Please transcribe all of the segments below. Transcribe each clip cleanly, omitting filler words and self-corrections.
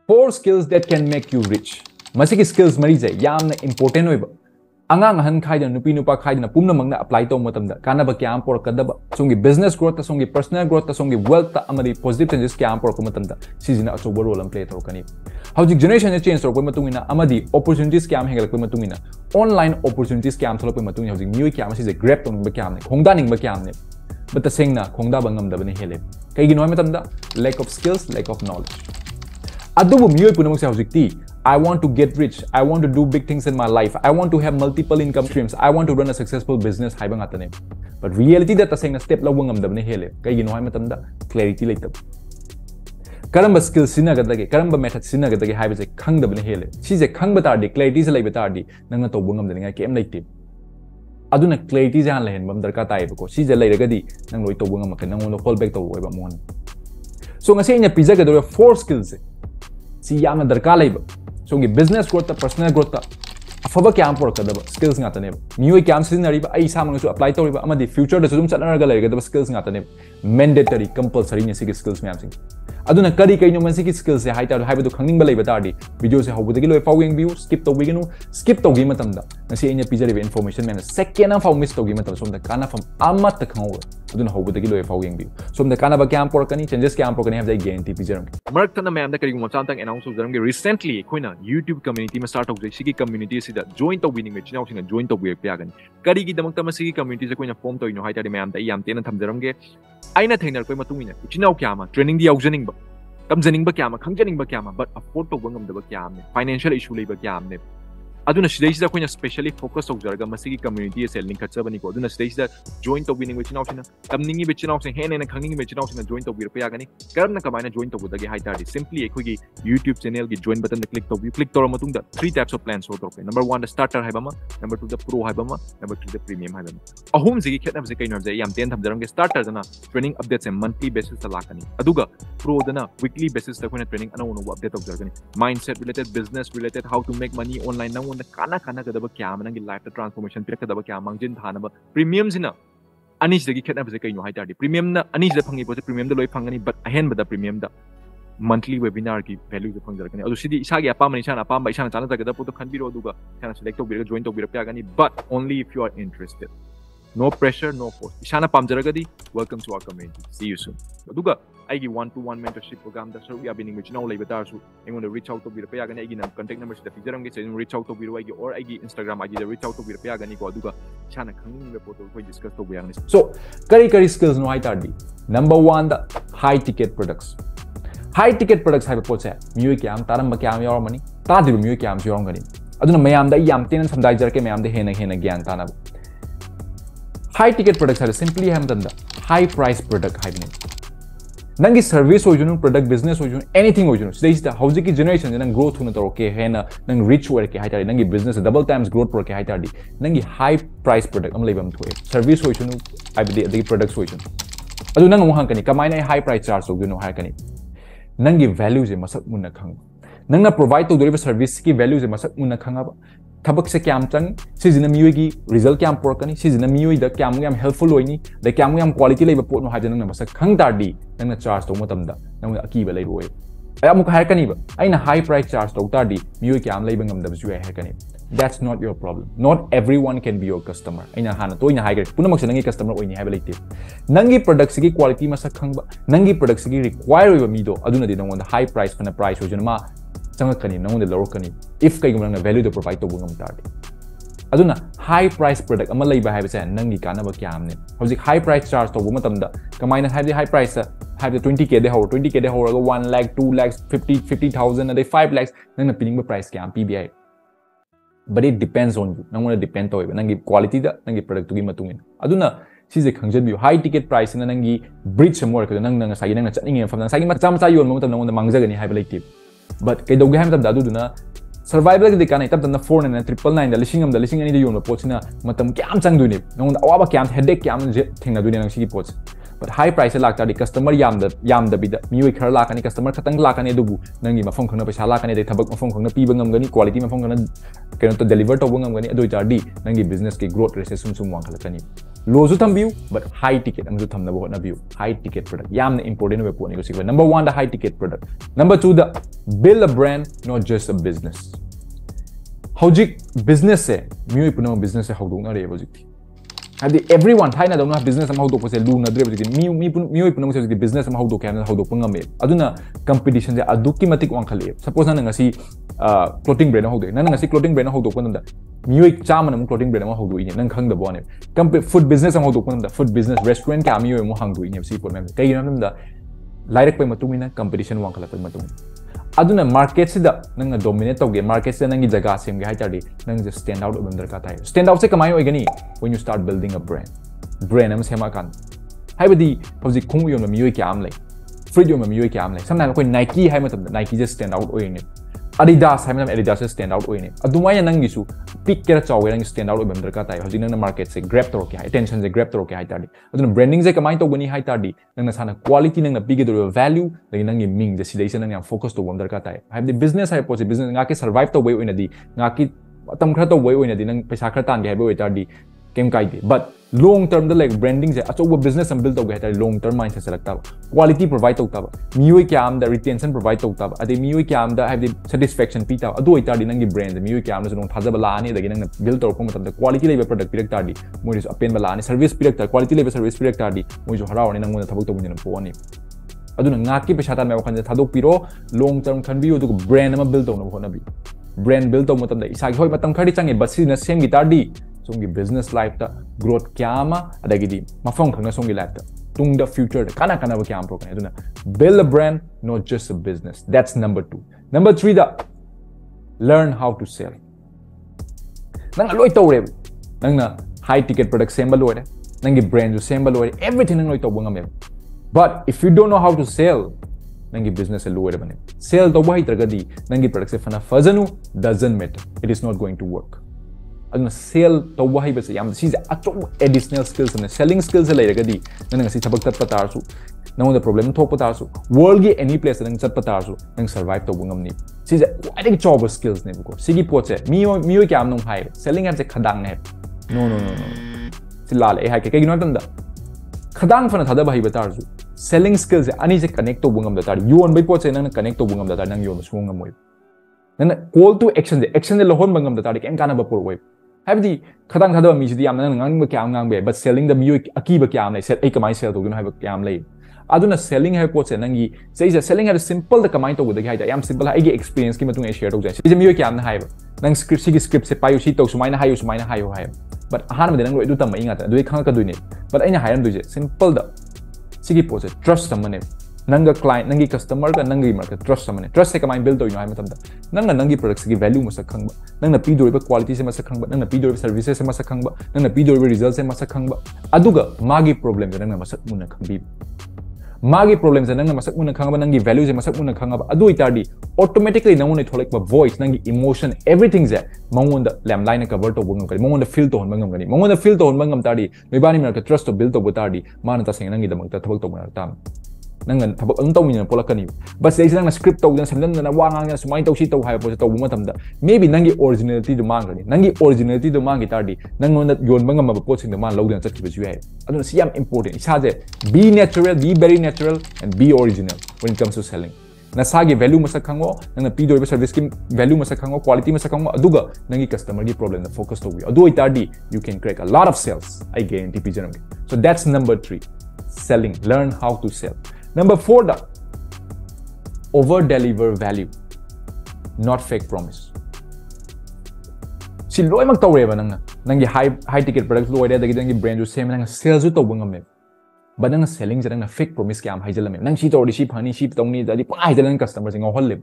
4 skills that can make you rich. Masiki skills marise yamna important oiba. Angang han khaida nupi nupa khaida pumna mangna apply to matamda kanaba kyam por kadaba songi business growth ta songi personal growth ta songi wealth ta amadi positive changes kyam por matamda sizina acho role am play torkani. Howji generation change torko matungina amadi opportunities kyam hegal ko matungina online opportunities kyam tholo ko matungina howji new kyam si grab tong ba kyam ne khongda ning ba kyam ne but sengna khongda bangam da bane hele kai gi no matamda lack of skills, lack of knowledge. Adubu miyoy punamok sa hojikti I want to get rich, I want to do big things in my life, I want to have multiple income streams, I want to run a successful business haiba ngatane. But reality that taseng na step lawang ngamdabne hele kai gino hay matamda clarity leitab. Karamba skill sinagadage, karamba method sinagadage haiba se khangdabne hele. Si se khang batardi clarity se lai batardi nangna tobung ngamdane ngai kem leitib. Aduna clarity jan lehen bam darka taiba ko. Si je lairagadi nang loi tobung ngam kan nang fall back to oiba mon. So ngase nya pizza ga 4 skills si yamna darka laiba. So business growth, personal growth, afaba kyam por kadaba skills ngatane. Miyoy kyam sizinariba ai samang su apply tawriba amadi future da sudum chatnaraga lairagada skills ngatane. Mandatory, compulsory ne sigi skills myam sing. Aduna kari kaino man sigi skills se haita haibadu khangning ba laiba tardi video se hobudagi loi following view skip tawiginu skip tawgi matamda ngasi anya pizariba information man second am found miss tawgi matam somda kana fam amat takhaw aduna hobudagi loi following view somda kana ba kyam por kani changes kyam por kani have the guarantee pizaram mark tana myam da kari mo chantang announce jaram ge recently koina YouTube community ma start tawjai sigi community sida join tawbining me chinaw singa join tawbi pa gani kari gi damak tama sigi community se koina form tawino haita myam da yam tena thamjaram ge aina thainar koi matungina chinaw kyama training di yaujaning ba kamjaning ba kyama khangjaning ba kyama but afford to bangam da ba kyam ne financial issue lei ba kyam ne aduna sidai sida koina specially focus tawjaraga masigi community se link khatchabani ko aduna sidai sida join tawbining be chinaw sina kamningi be chinaw sina hene na khangningi be chinaw sina join tawbir pa yagani karamna kamaina join tawbudagi haitari simply ekhoi YouTube channel gi join button click tawbi click tora matungda 3 types of plans so torpe number 1 the starter haibama number 2 the pro haibama number 3 the premium haibama ahum sigi khetna se kaino je yam ten thamjaram ge starter dana training updates and monthly basis ta lakani aduga pro dana weekly basis ta koina training ana ono update tawjargani mindset related business related how to make money online na kana kadaba kyam nangi life transformation pira kadaba kyam mangjin thanaba premium sina ani sidagi khetna base kaino haitadi premium na ani sida phangi bo premium da loi phangani but ahen bada premium da monthly webinar ki value da phangjarkani adu sidi isa gi apam ni sana apam ba isa na chana jagada pu to khanbiro duga kana select to bira join to bira pyagani but only if you are interested. No pressure, no force. Ishana pamjaragadi, welcome to our community. See you soon. Aduga, aigi 1-to-1 mentorship program da saru ya bining chinaw lai batar su. I want to reach out to bira payagani aigi nam contact number sida fijaram ge say reach out to bira aigi or aigi Instagram aigi da reach out to bira payagani ko aduga ishana khangning be photo ko discuss to bayang. So, kari skills no haitardi. Number 1 the high ticket products. High ticket products have a pot se. Miyoy kyam taram ba kyam yaramani. Tadiru miyoy kyam yaramgani. Aduna mayam da yam tenan samdai jarke mayam de hena gyan tanab. High ticket products are simply high price product hybrid. Nangi service ojunu product business ojunu anything ojunu. So this is the housing generation nang growth huna to okay hena nang rich work ke haitari nangi business double times growth por ke haitari nangi high price product am lebam thoe service ojunu the products ojunu. Adu nang mohang kani kamaina high price charge ojunu har kani. Nangi values e masak munna khang. Nangna provide to deliver service ki values e masak munna khanga ba. Thabak se kyam chang sizina miyoy gi result kyam porkani sizina miyoy da kyam yam helpful hoini da kyam yam quality leiba pot no hajana na masak khang tardi nangna charge to matam da nang akiba lei roi ayam ko hairkani ba aina high price charge to tardi miyoy kyam leiba ngam da su hairkani. That's not your problem. Not everyone can be your customer. Aina hana to ina higher punamak se nangi customer oini haiba leite nangi product gi quality masak khang ba nangi product gi require ba mi do aduna de nang high price pana price hojana ma changakani nangone lorokani if kai gumna value to provide to bungam tardi aduna high price product ama leiba haibase nangi kana ba kyamne hojik high price charge to buma tamda kamaina haibdi high price have the 20k de ho 20k de ho 1 lakh 2 lakhs 50,000 and 5 lakhs nangna pining ba price kyam pbi but it depends on you nangona depend to nangi quality da nangi product to gi matungin aduna sise khangjan bi high ticket price na nangi bridge more ka nang nang sai nang chatning fam nang sai macha macha yon mo tam nangona mangjagani haiba leite but kay dog ham tab dadu na survival ke kanai tab na 4 na 999 da lishing am da lishing ani de yon pot sina matam kyam chang du ni nong awa kyam headache kyam thingna du ni nang sigi pot but high price lak ta di customer yam da bi da miwi khar la kani customer khatang la kani dubu nangi mafong khangna paisa la kani de thabak mafong khangna pi bangam gani quality mafong khangna keno to deliver to bangam gani adu ta di nangi business ke growth rate sum wang khala kani low thumb view, but high ticket. I'm thumb na view. High ticket product. Yam important way point ko. Number 1, the high ticket product. Number 2, the build a brand, not just a business. Howjik business se, miyo ipuna business se howdong na re howjik. Everyone Thai na dong business am howdok pose lu na dre miyo ipuna mo se business am howdok kana howdok pangam me. Aduna competition se aduki matik wang khale. Suppose na ngasi clothing brand howdok. Na ngasi clothing brand howdok pon da. Miyo chama na clothing brand am howdok ini nang khang da bo ne. Food business am howdok pon da. Food business restaurant ka miyo mo hang do ini si pon me. Kai na da lairek pe matumina competition wang khala pe matum. Aduna market sida nang dominate toge market se nangi jaga sem ge haitari nang just stand out obam darka thai stand out se kamai oigani when you start building a brand am sema kan haibadi hauji khung yom mi yoi kyam lai free yom mi yoi kyam lai samna koi Nike hai matam Nike just stand out oine Adidas hai matam Adidas just stand out oine adumai nangi su pick kera chawe nang stand out obam darka thai hauji nang market se grab tor ke attention se grab tor ke haitari aduna branding se kamai to gani haitari nang sana quality nang big do value lagi nang ming the sidai nang yang focus to wonder ka tai have the business hai pose business nga ke survive to way oina di nga ki atam khra to way oina di nang paisa khra tan ge hai oi tar di kem kai di but long term the like branding se acho business am build to ge tar long term mindset se lagta quality provide to ta mioi kyam the retention provide to ta ade mioi kyam the have the satisfaction pi ta adu oi tar di nang gi brand mioi kyam no thajaba la ani dagi nang build to ko matam the quality level product pirak tar di moi is apen bala ani service pirak tar quality level service pirak tar di moi jo haraw ani nang mo thabuk to bin po ani aduna ngaki pesa tan me wakhan thadok piro long term khan bi du brand ama build tawna hona bi brand build taw matam da isa gi hoi matam khari changi but sina same guitar di songi business life ta growth kyama adagi di mafam khangna songi life ta tung the future kana kana ba kyam pro kana aduna build a brand not just a business. That's number 2. Number 3, the learn how to sell. Nang aloy tawre nang na high ticket product same ba loy nang gi brand jo same ba loy everything nang loy taw ngam me. But if you don't know how to sell, nangi business lower bane. Sell to why tragadi nangi product se fana fazanu doesn't matter. It is not going to work. Aduna sell to why base yam is additional skills and selling skills la ragadi nang si thabak tat patar su nang the problem thok patar su world gi any place nang chat patar su nang survive to bungam ni. Si I think job skills ne ko. Sigi pot se mi kyam nong hai selling am se khadang ne. No. Si lal e hai ke gi no tan da. Khadang fana thada bai batar su selling skills ani se connect to bungam da tar yon bai pot se nang connect to bungam da tar nang yon sungam moi nang call to action de lohon bungam da tar kem kana ba por wai have the khadang thada mi si yam nang ngang ba kyam ngang be but selling the mi aki ba kyam lai set ai kamai sell to gin hai ba kyam lai aduna selling hai pot se nang gi sei selling hai simple the kamai to ga hai yam simple hai gi experience ki matung ai share to jai se mi kyam na hai ba nang script se payu si to sumaina hayo hai but ahan ma nang lo edu tam mai nga ta doi khang ka doi ne but aina hayam doi je simple da sigi pose trust samane nanga client nangi customer ka nangi market trust samane trust se kamai build to you know matam da nanga nangi products gi value ma sakhang ba nanga pi doi ba quality se ma sakhang ba nanga pi doi services se ma sakhang ba nanga pi doi results se ma sakhang ba aduga magi problem je nanga masak mun khangbi magi problem je nanga masak mun khangba nangi value je masak mun khangba adu itardi automatically nangu ne tholek ba voice nangi emotion everything je mangon da lam line cover to bungam kari mangon da feel to hon bangam gani mangon da feel to hon bangam tardi noibani mer ka trust to build to butardi man ta sing nangi da mang ta thabak to mar tam nangan thabak ang to min polakani but sei nang script to dan samdan na wangang na sumai to si to hai po to buma tam da maybe nangi originality do mang gani nangi originality do mang gitardi nangon da yon bangam ba po sing da man lodan chakki ba ju hai aduna si yam important isa je be natural be very natural and be original when it comes to selling nasagi value masakhango nang pi do service ki value masakhango quality masakhango aduga nangi customer gi problem na focus to wi adu itardi you can crack a lot of sales I guarantee pijanam. So that's number 3, selling. Learn how to sell. Number 4, the over deliver value, not fake promise. Si loy mag tawre ba nang nangi high ticket products loy da dagi nangi brand jo same nang sales jo to bungam me but nang selling jang na fake promise kyam haijalam nang si tori si phani si tongni dadi pa haijalan customer sing holle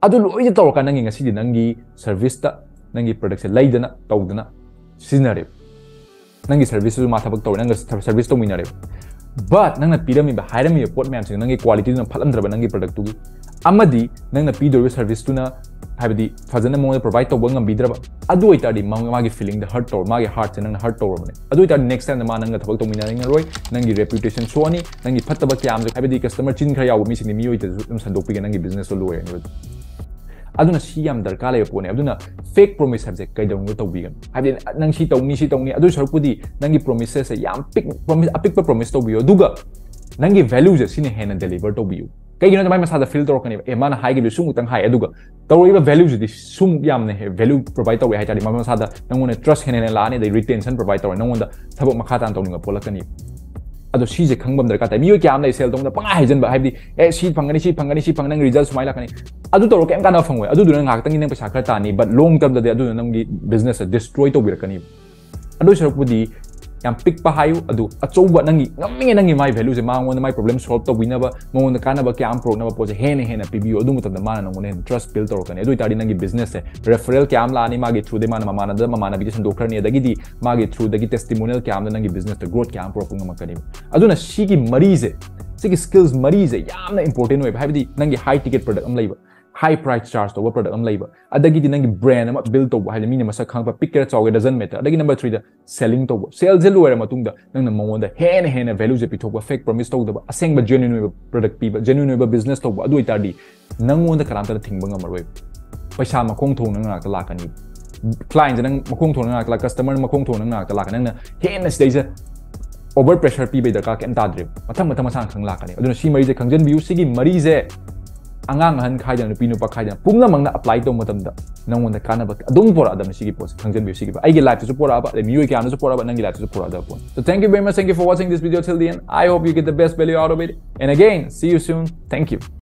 adu loi je tor ka nang ngasi di nangi service ta nangi product se laidana tawdana sinare nangi service ma thabak tor nang service to minare but nang na pirami ba hairami pot ma'am sing nangi quality na phalamdra nangi product tu amadi nang na pi do service tu na habdi fazana mo provide to bangam bidra adu itadi magi feeling the hurt or magi heart nang hurt or mane adu itadi next time ma nang thabak to minare roi nangi reputation so ani nangi phattaba kyam habdi customer chin khra yaw mi sing mi oi ta sadok pi nangi business lo loy aduna si yam darkar lay pone aduna fake promise habse kai dong to bigan habi nang si tongni adu sarpudi nangi promises yam promise apik promise to biyo duga nangi values sine hena deliver to biyo kai gino mai masada feel to kani e mana high gi sum tang high aduga tawriba values di sum yam ne value provide to we hai tadi mama masada nangone trust hena la ne the retention provide to nangona thabok makha tan to ninga polakani ado si je khangbam darka ta miyo kyam nei sel tong da panga haijen ba habi e si phangani nang result sumai lakani adu to kem kana phangwe adu duna ngak tang nang paisa khar tani but long term da adu nang gi business destroy to birakani adu sarpudi yam pick pa hayu adu achouba nangi ngammi nangi mai value je mangon mai problem solve to winaba mongon kana ba kyam pro na ba pose hena pbu adu mutam da mana nangone trust build to kani adu tadi nangi business se referral kyam la ni magi through de mana mamana bi san dokar ni dagi di magi through dagi testimonial kyam da nangi business to growth kyam pro pung makani adu na shi gi mari je sigi skills mari je yamna important we habi nangi high ticket product am laiba high price charge to product am laiba adagi di nangi brand am build to haile mini masa khang pa picker chawge doesn't matter adagi number 3 da selling to sales je loira matung da nang mongon da hena value je pithoba fake promise to da aseng ba genuine product piba genuine business to adu itadi nangon da karam ta thingba ngamaroi paisa makong thong nang ta lakani client nang makong thong nang ta customer makong thong nang ta lakani nang hena stage over pressure pibe da ka ken ta drip matham sang khang lakani aduna si mari je khangjan biu sigi mari je angang han khai dan nupi nupa khai dan pumna mangna apply to matam da nangon da kana ba adum pora adam sigi post khangjan bi sigi ba ai ge life to support aba mi yoi kyam support aba nangi life to support ada pon so thank you very much, thank you for watching this video till the end. I hope you get the best value out of it, and again, see you soon. Thank you.